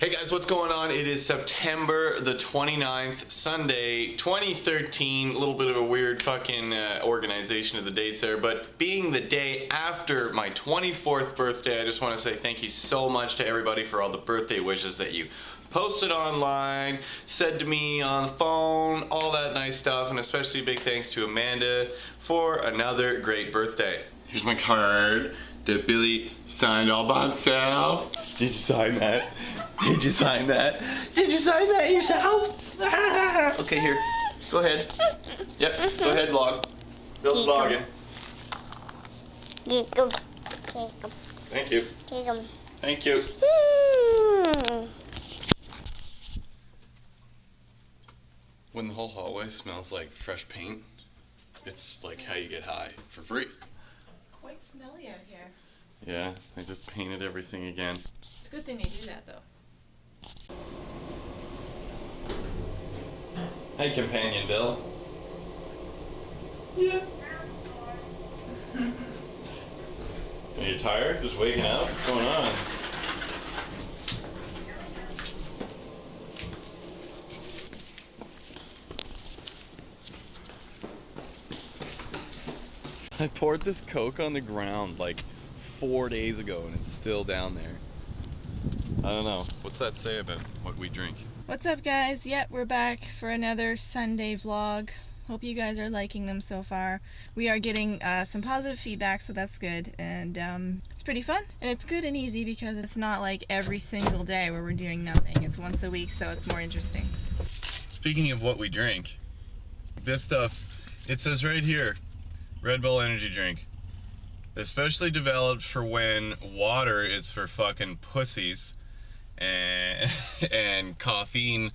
Hey guys, what's going on? It is September the 29th, Sunday, 2013. A little bit of a weird fucking organization of the dates there, but being the day after my 24th birthday, I just want to say thank you so much to everybody for all the birthday wishes that you posted online, said to me on the phone, all that nice stuff, and especially a big thanks to Amanda for another great birthday. Here's my card that Billy signed all by himself. Did you sign that? Did you sign that? Did you sign that yourself? Okay, here. Go ahead. Yep, go ahead, vlog. Bill's vlogging. Thank you. Thank you. When the whole hallway smells like fresh paint, it's like how you get high for free. It's quite smelly out here. Yeah, I just painted everything again. It's a good thing they do that though. Hey, companion Bill. Yeah. Are you tired? Just waking up? What's going on? I poured this Coke on the ground like 4 days ago and it's still down there. I don't know. What's that say about what we drink? What's up, guys? Yep, we're back for another Sunday vlog. Hope you guys are liking them so far. We are getting some positive feedback, so that's good. And it's pretty fun. And it's good and easy because it's not like every single day where we're doing nothing. It's once a week, so it's more interesting. Speaking of what we drink, this stuff, it says right here, Red Bull energy drink. Especially developed for when water is for fucking pussies and caffeine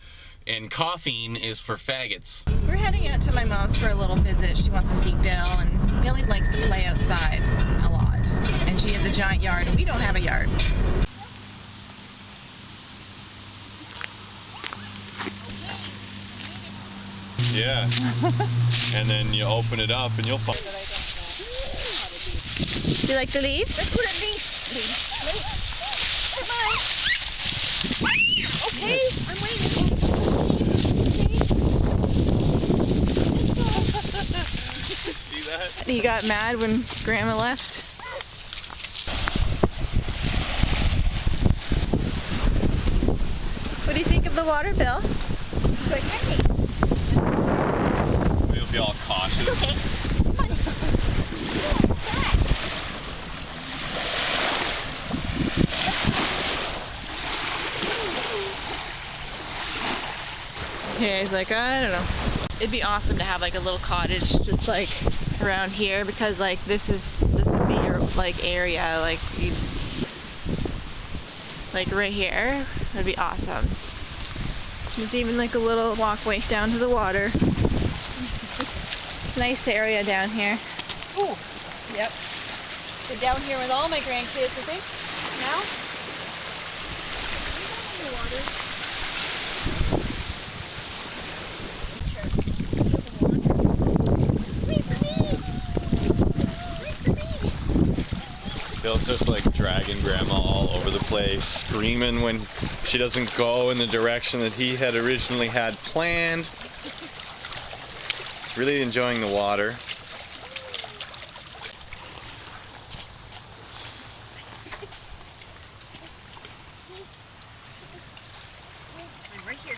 is for faggots. We're heading out to my mom's for a little visit. She wants to see Bill, and Billy likes to play outside a lot. And she has a giant yard, and we don't have a yard. Yeah. And then you open it up and you'll find. Do you like the leaves? Let's put a leaf. Come on. Okay, I'm waiting. See that? He got mad when Grandma left. What do you think of the water, Bill? He's like, hey. We'll be all cautious. Okay. Come on. Yeah, he's like, I don't know. It'd be awesome to have like a little cottage just like around here because like this would be your like area, like right here. That'd be awesome. There's even like a little walkway down to the water. It's a nice area down here. Ooh. Yep. Been down here with all my grandkids, I think. Now. In the water. Bill's just like dragging Grandma all over the place, screaming when she doesn't go in the direction that he had originally had planned. He's really enjoying the water. Right here.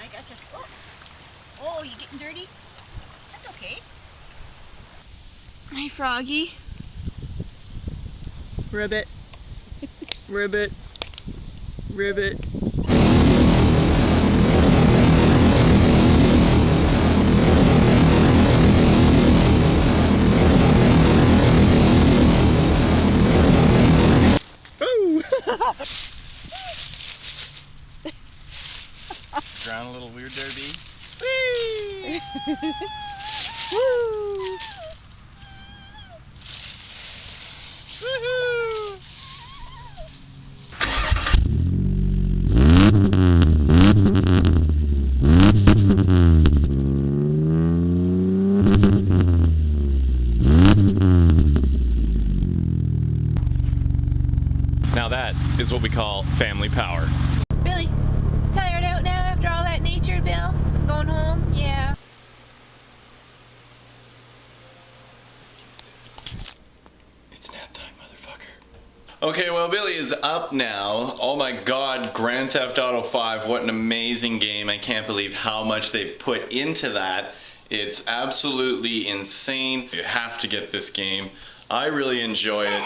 I gotcha. Oh, you getting dirty? That's okay. Hi, Froggy. Ribbit. Ribbit. Ribbit. Ooh! Drown a little weird there, B. Whee! Woo! Woohoo! Now that is what we call family power. Really? Tired out now after all that nature, Bill? Going home? Yeah. It's nap time, motherfucker. Okay, well, Billy is up now. Oh my god, Grand Theft Auto 5, what an amazing game. I can't believe how much they've put into that. It's absolutely insane. You have to get this game. I really enjoy it.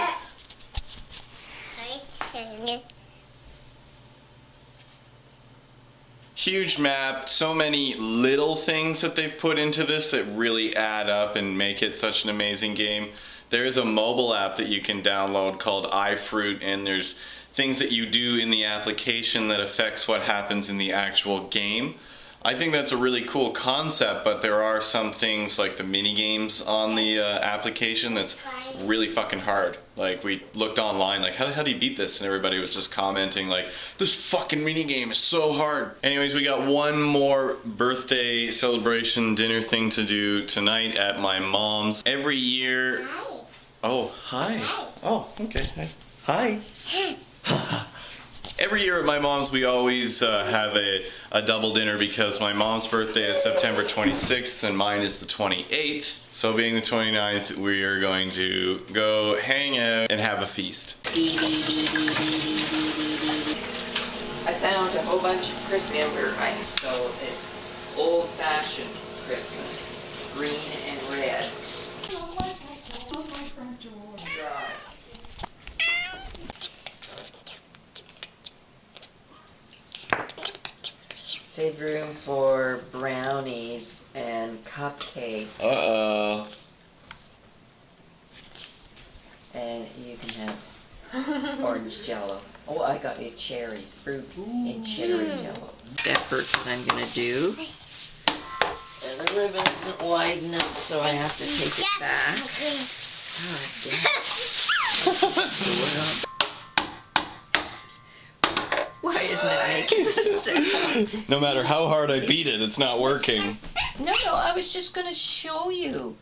Huge map, so many little things that they've put into this that really add up and make it such an amazing game. There is a mobile app that you can download called iFruit, and there's things that you do in the application that affects what happens in the actual game. I think that's a really cool concept, but there are some things like the mini games on the application that's really fucking hard. Like, we looked online, like, how the hell do you beat this? And everybody was just commenting, like, this fucking mini game is so hard. Anyways, we got one more birthday celebration dinner thing to do tonight at my mom's. Every year. Hi. Oh, hi. Hi. Oh, okay. Hi. Every year at my mom's, we always have a double dinner because my mom's birthday is September 26th and mine is the 28th. So being the 29th, we are going to go hang out and have a feast. I found a whole bunch of Christmas ice, so it's old-fashioned Christmas, green and red. Dry. Save room for brownies and cupcakes. Uh-oh. And you can have orange jello. Oh, I got you cherry fruit and cherry jello. Effort that I'm gonna do. And the ribbon isn't wide enough, so I have to take it back. God damn. Why isn't it making a sound? No matter how hard I beat it, it's not working. No, I was just gonna show you.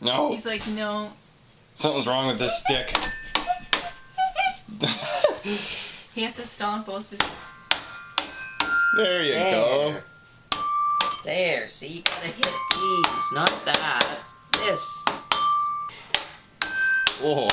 No, He's like, no. something's wrong with this stick. He has to stomp both his... There you go. There, see, you gotta hit these, not that. This. Whoa.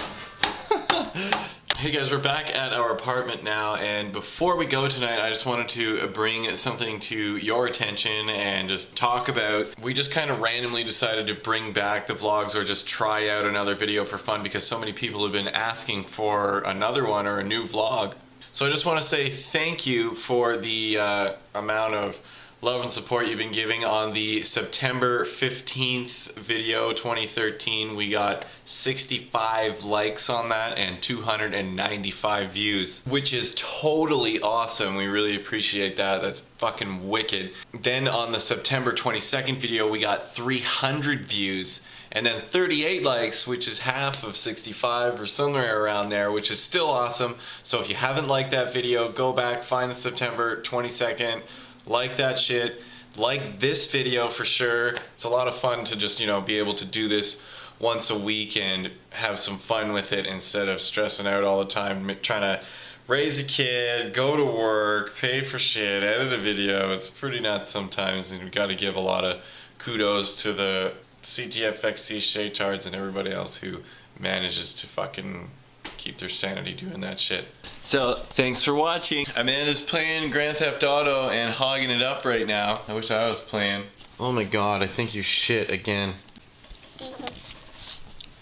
Hey guys, we're back at our apartment now, and before we go tonight, I just wanted to bring something to your attention and just talk about. We just kind of randomly decided to bring back the vlogs or just try out another video for fun because so many people have been asking for another one or a new vlog. So I just want to say thank you for the amount of love and support you've been giving on the September 15th video 2013. We got 65 likes on that and 295 views, which is totally awesome. We really appreciate that. That's fucking wicked. Then on the September 22nd video, we got 300 views and then 38 likes, which is half of 65 or somewhere around there, which is still awesome. So if you haven't liked that video, go back, find the September 22nd, like that shit, like this video for sure. It's a lot of fun to just, you know, be able to do this once a week and have some fun with it instead of stressing out all the time trying to raise a kid, go to work, pay for shit, edit a video. It's pretty nuts sometimes, and we've got to give a lot of kudos to the CTFXC Shaytards and everybody else who manages to fucking keep their sanity doing that shit. So, thanks for watching. Amanda's playing Grand Theft Auto and hogging it up right now. I wish I was playing. Oh my god, I think you shit again.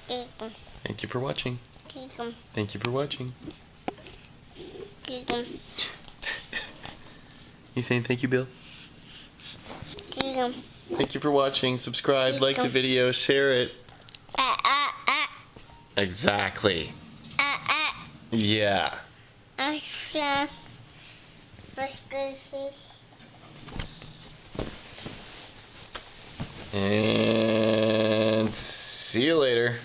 Thank you for watching. Thank you for watching. You saying thank you, Bill? Thank you for watching. Subscribe, like the video, share it. Exactly. Yeah. And see you later.